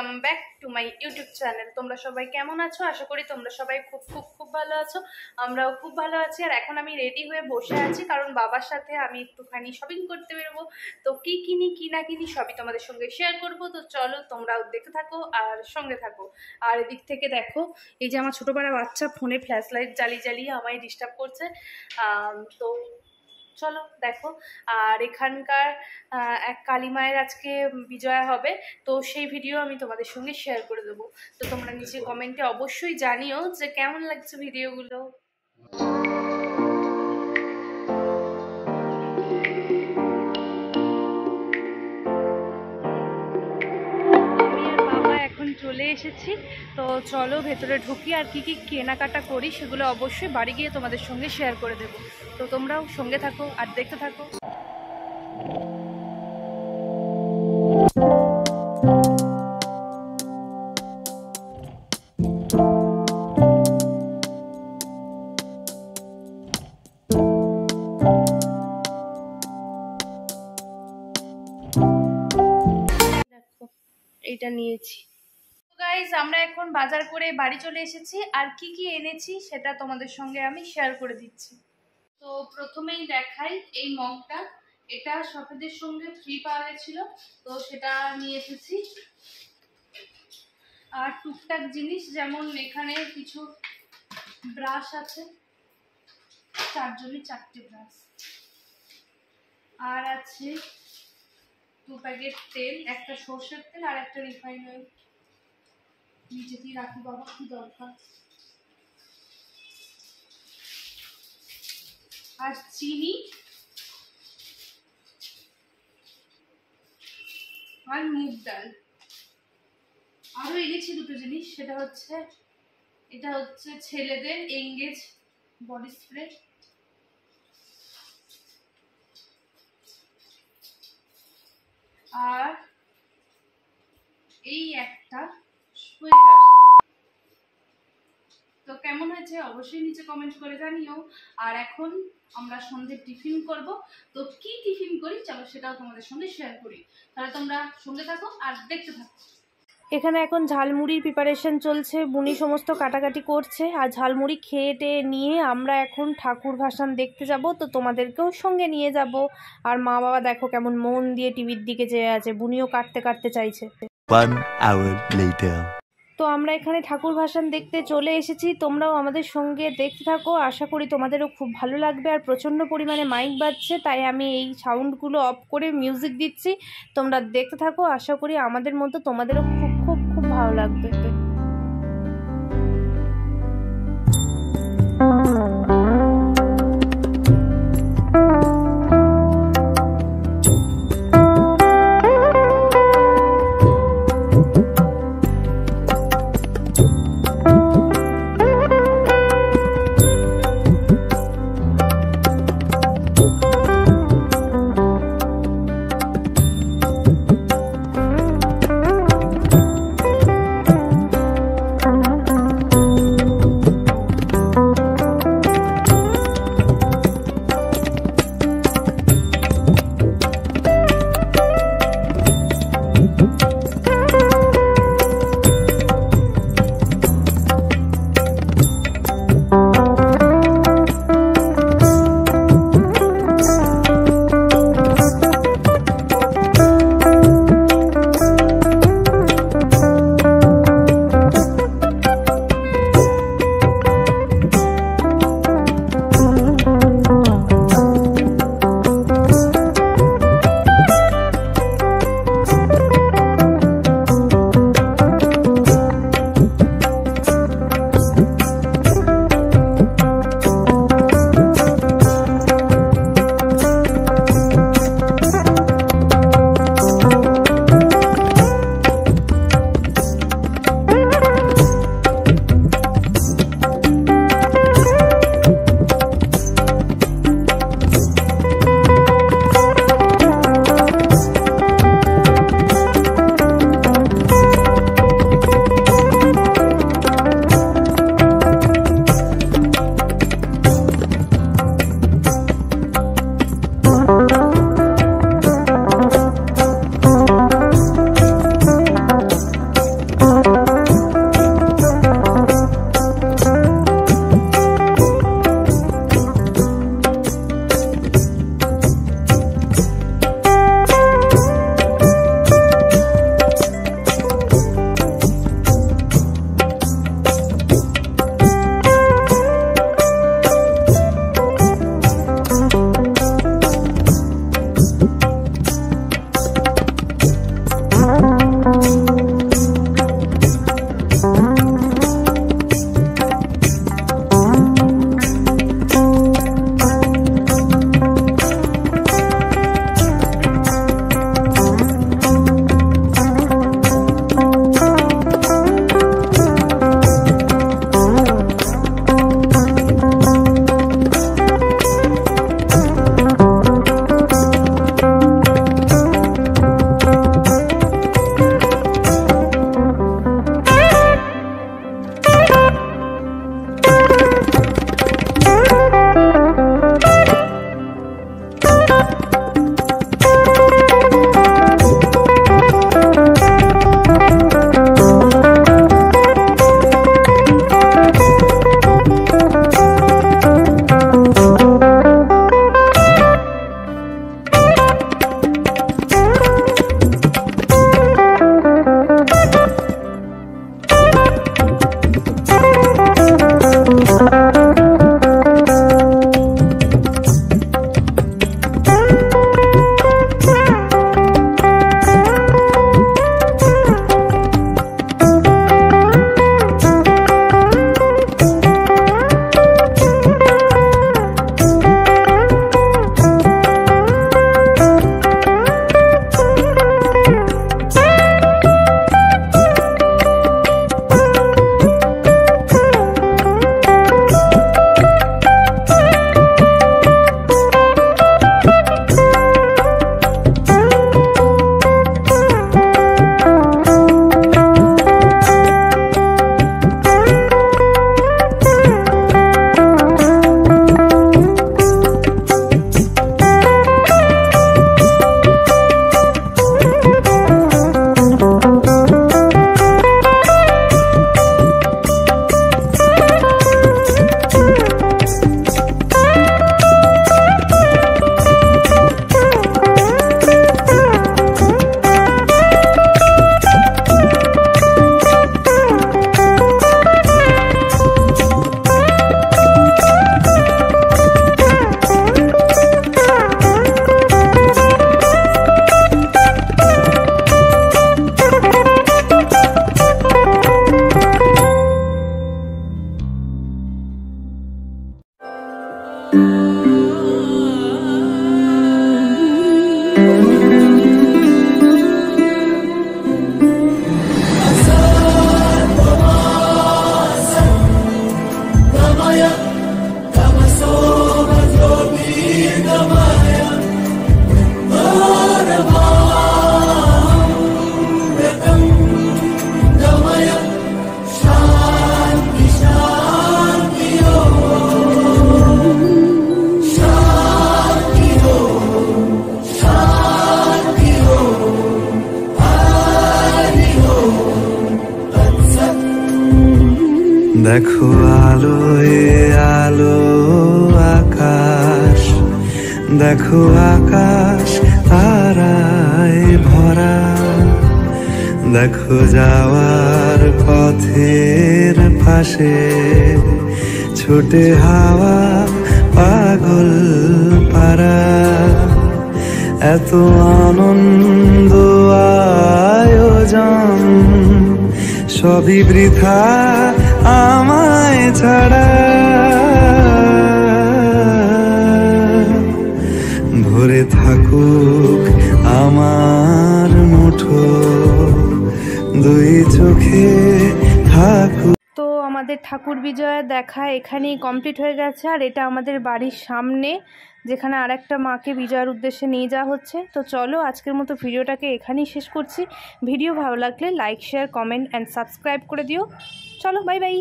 Welcome back to my YouTube channel. তোমরা সবাই কেমন আছো? আশা করি তোমরা সবাই খুব খুব খুব ভালো আছো। আমরাও খুব ভালো আছি। আর এখন আমি রেডি হয়ে বসে আছি, কারণ বাবার সাথে আমি একটুখানি শপিং করতে বেরোবো। তো কি কিনি কি না কিনি সবই তোমাদের সঙ্গে শেয়ার করব। তো চলো তোমরাও দেখতে থাকো আর সঙ্গে থাকো। আর এদিক থেকে দেখো, এই যে আমার ছোটো বড় বাচ্চা ফোনে ফ্ল্যাশ লাইট জ্বালিয়ে জ্বালিয়ে আমায় ডিস্টার্ব করছে। তো চলো দেখো। আর এখানকার এক কালী মায়ের আজকে বিজয়া হবে, তো সেই ভিডিও আমি তোমাদের সঙ্গে শেয়ার করে দেবো। তো তোমরা নিচে কমেন্টে অবশ্যই জানিও যে কেমন লাগছে ভিডিওগুলো। চলে এসেছি, তো চলো ভেতরে ঢুকি আর কি কি কেনাকাটা করি সেগুলো অবশ্যই বাড়ি গিয়ে তোমাদের সঙ্গে শেয়ার করে দেবো। তো তোমরাও সঙ্গে থাকো আর দেখতে থাকো। দেখো এইটা নিয়েছি। গাইজ আমরা এখন বাজার করে বাড়ি চলে এসেছি, আর কি কি এনেছি সেটা তোমাদের সঙ্গে আমি শেয়ার করে দিচ্ছি। তো প্রথমেই দেখাই এই মগটা, এটা সফেদের সঙ্গে ফ্রি পাওয়া গেছিল, তো সেটা নিয়ে এসেছি। আর টুকটাক জিনিস, যেমন এখানে কিছু ব্রাশ আছে, 4 ব্রাশ, আর আছে 2 প্যাকেট তেল, একটা সর্ষের তেল আর একটা রিফাইন অয়েল। নিচে দিয়ে রাখি বাবা, কি দরকার। আর চিনি আর মুগ ডাল। আরো এনেছি দুটো জিনিস, সেটা হচ্ছে এটা হচ্ছে ছেলেদের এঙ্গেজ বডি স্প্রে, আর এই একটা সোয়েটার। তো কেমন হয়েছে অবশ্যই নিচে কমেন্ট করে জানিও। আর এখন আমরা সন্ধ্যে টিফিন করব, তো কি টিফিন করি চলো সেটাও তোমাদের সঙ্গে শেয়ার করি। তাহলে তোমরা সঙ্গে থাকো আর দেখতে থাকো। এখানে এখন ঝালমুড়ির প্রিপারেশন চলছে, বুনি সমস্ত কাটাকাটি করছে। আর ঝালমুড়ি খেয়ে টেয়ে নিয়ে আমরা এখন ঠাকুর ভাসান দেখতে যাব, তো তোমাদেরকেও সঙ্গে নিয়ে যাব। আর মা বাবা দেখো কেমন মন দিয়ে টিভির দিকে চেয়ে আছে, বুনিও কাটতে কাটতে চাইছে। 1 hour later. তো আমরা এখানে ঠাকুর ভাসান দেখতে চলে এসেছি, তোমরাও আমাদের সঙ্গে দেখতে থাকো। আশা করি তোমাদেরও খুব ভালো লাগবে। আর প্রচণ্ড পরিমাণে মাইক বাজছে, তাই আমি এই সাউন্ডগুলো অফ করে মিউজিক দিচ্ছি। তোমরা দেখতে থাকো, আশা করি আমাদের মতো তোমাদেরও খুব খুব খুব ভালো লাগবে। দেখো আলোয় আলো আকাশ, দেখো আকাশ তারায় ভরা, দেখো যাওয়ার পথের পাশে ছোটে হাওয়া পাগল পারা। এত আনন্দ আয়োজন সবই বৃথা আমায় ছাড়া। ভরে থাকুক আমার মুঠো, দুই চোখে থাকুক। তো আমাদের ঠাকুর বিজয়া দেখা এখানেই কমপ্লিট হয়ে গেছে, আর এটা আমাদের বাড়ির সামনে যেখানে আরেকটা মাকে বিজয়ার উদ্দেশ্যে নিয়ে যাওয়া হচ্ছে। তো চলো আজকের মতো ভিডিওটাকে এখানেই শেষ করছি। ভিডিও ভালো লাগলে like, share, comment and subscribe করে দিও। চলো বাই বাই।